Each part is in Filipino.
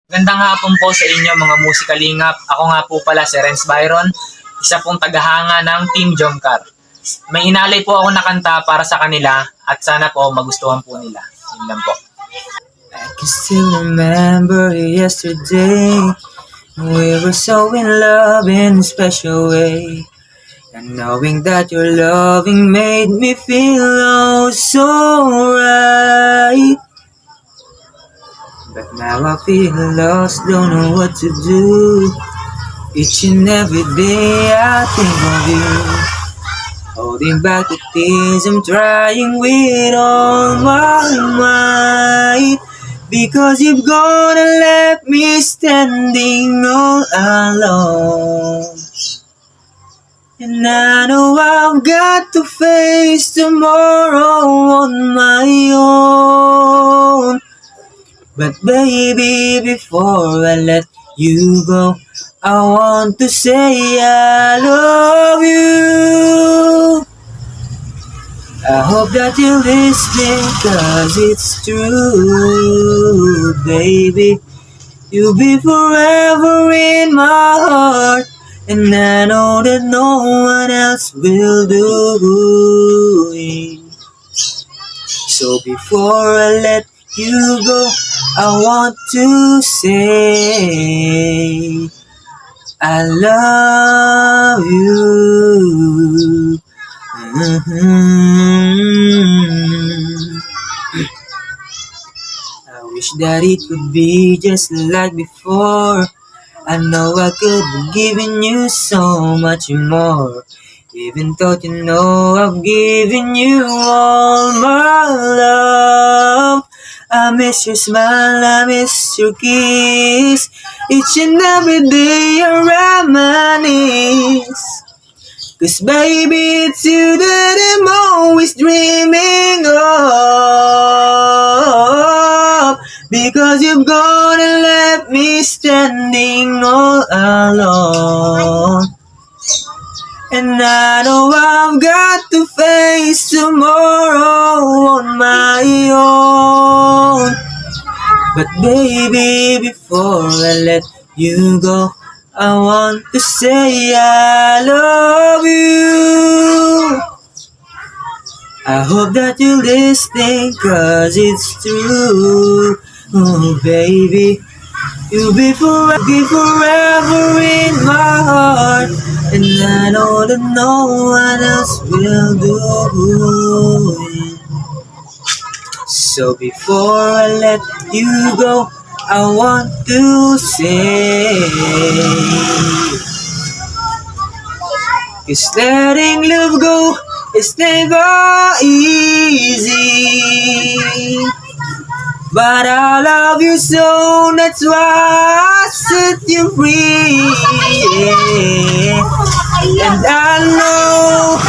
Magandang hapon po sa inyo mga musikalingap. Ako nga po pala si Renz Byron, isa pong tagahanga ng Team Jomcar. May inalay po ako na kanta para sa kanila at sana po magustuhan po nila. Yun lang po. I can still remember yesterday. We were so in love in a special way. And knowing that your loving made me feel oh so right. But now I feel lost, don't know what to do. Each and every day I think of you. Holding back the tears, I'm trying with all my might. Because you've gonna left me standing all alone. And I know I've got to face tomorrow on my own. But baby, before I let you go, I want to say I love you. I hope that you're listening, 'cause it's true, baby. You'll be forever in my heart, and I know that no one else will do it. So before I let you go, I want to say I love you. I wish that it could be just like before. I know I could have given you so much more. Even though you know I've given you all my love. I miss your smile, I miss your kiss. Each and every day I reminisce. 'Cause baby, it's you that I'm always dreaming of. Because you've gone and left me standing all alone. And I know I've got to face tomorrow on my own. But baby, before I let you go, I want to say I love you. I hope that you're listening, 'cause it's true. Oh baby, you'll be forever in my heart, and I know that no one else will do it. So before I let you go, I want to say, 'cause letting love go is never easy. But I love you so, that's why I set you free. And I know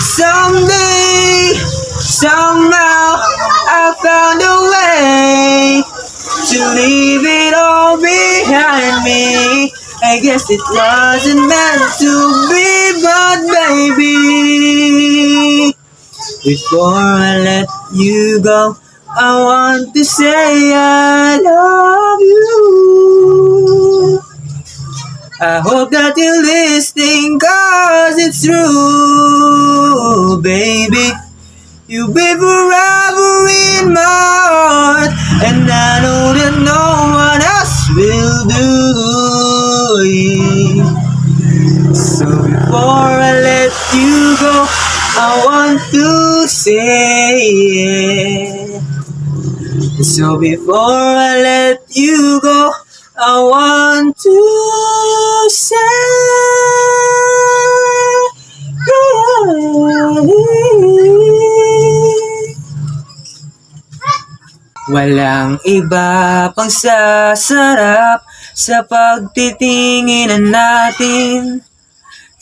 someday, somehow, I found a way to leave it all behind me. I guess it wasn't meant to be, but baby, before I let you go, I want to say I love you. I hope that you're listening, 'cause it's true, baby. You'll be forever in my heart, and I know that no one else will do it. So before I let you go, I want to say it. So before I let you go, I want to say walang iba pang sasarap sa pagtitinginan natin.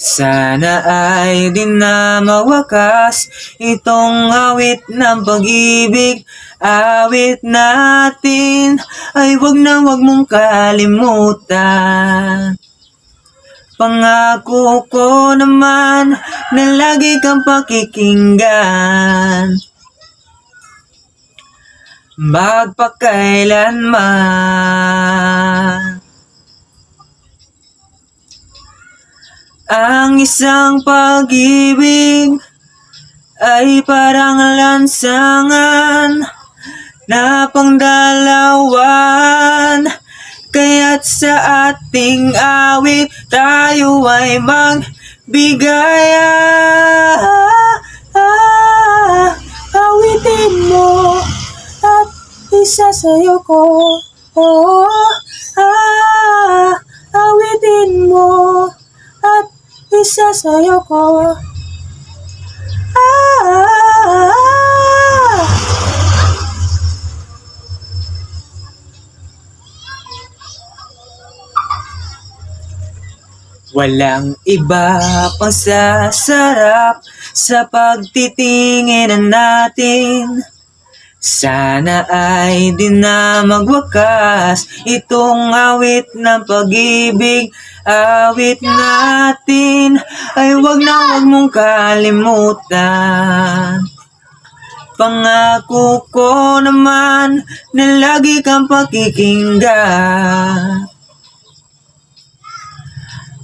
Sana ay di na mawakas itong awit ng pag-ibig. Awit natin ay wag na wag mong kalimutan. Pangako ko naman na lagi kang pakikinggan. magpakailanman. isang pag-ibig ay parang lansangan na pangdalawan, kaya't sa ating awit tayo ay magbigay. Awitin mo at isasayo ko. Awitin mo at isasayo ko. Walang iba pang sasarap sa pagtitinginan natin. Sana ay di na magwakas itong awit ng pag-ibig. Awit natin ay wag mong kalimutan. Pangako ko naman na lagi kang pakikinggan,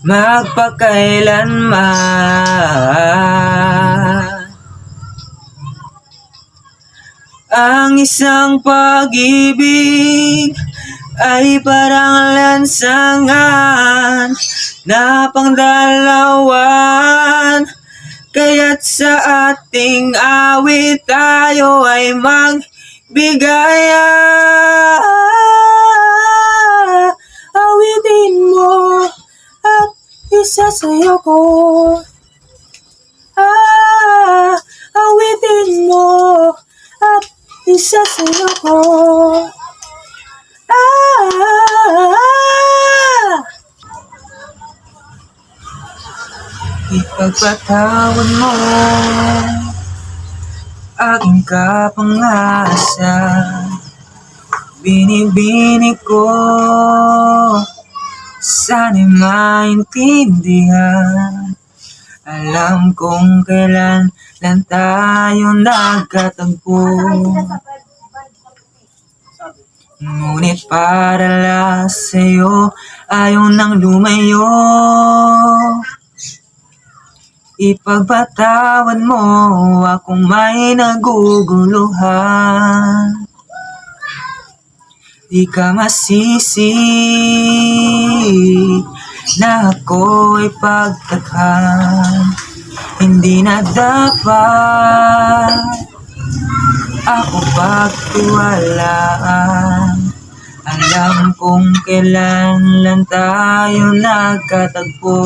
magpakailanman. Ang isang pag-ibig ay parang lansangan na pangdalawan, kaya't sa ating awit tayo ay magbigay. Awitin mo at isasayo ko. Awitin mo at isasayo ko. Ipagpatawan mo aking kapangasa, binibini ko, sana'y maintindihan. Alam kong kailan lang tayo nagkatagpo, ngunit para lang sa'yo ayaw nang lumayo. Ipagpatawad mo akong may naguguluhan. Di ka masisi na ako'y pagtakhan. Hindi na dapat ako pagtuwalaan. Alam kong kailan lang tayo nagkatagpo,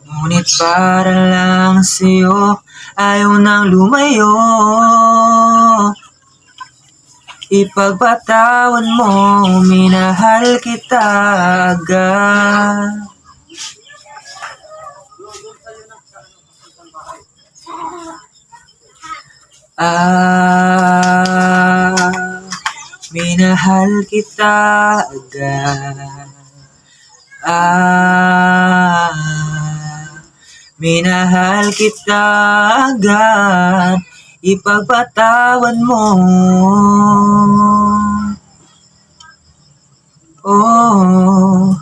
ngunit para lang sa'yo ayaw nang lumayo. Ipagpatawad mo, minahal kita agad. Minahal kita agad. Minahal kita agad. Ipagpatawad mo. Oh.